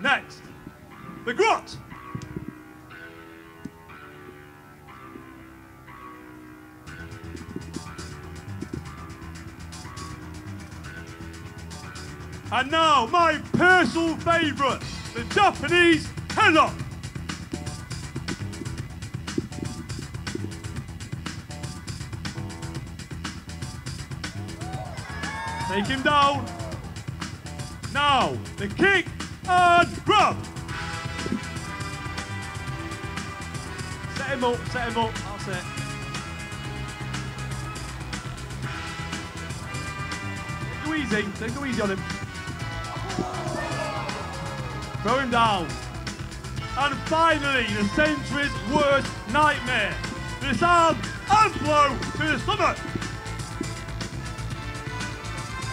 Next, the Grot. And now, my personal favourite, the Japanese headlock. Take him down. Now, the kick and grab. Set him up, that's it. Don't go easy on him. Throw him down. And finally, the century's worst nightmare. Disarm and blow to the stomach.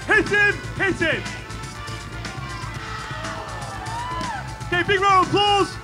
Hit him, hit him. Okay, big round of applause.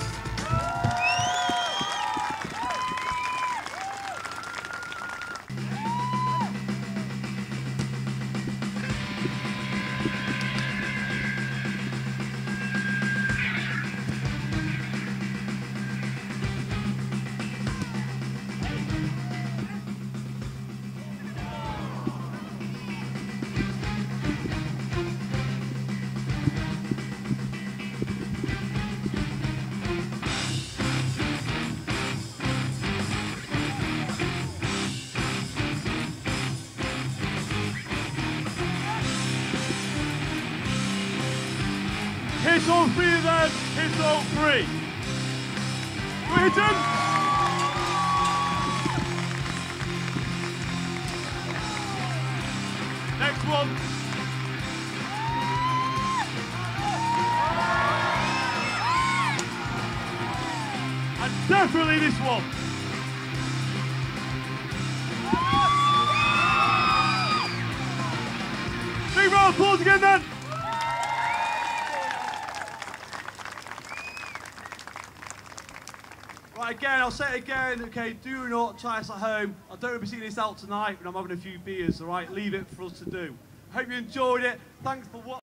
Hit all three of them, hit all three. Hit him. Next one. And definitely this one. Big round of applause again then. Right, again, I'll say it again, okay, do not try this at home. I don't want to be seeing this out tonight when I'm having a few beers, all right? Leave it for us to do. I hope you enjoyed it. Thanks for watching.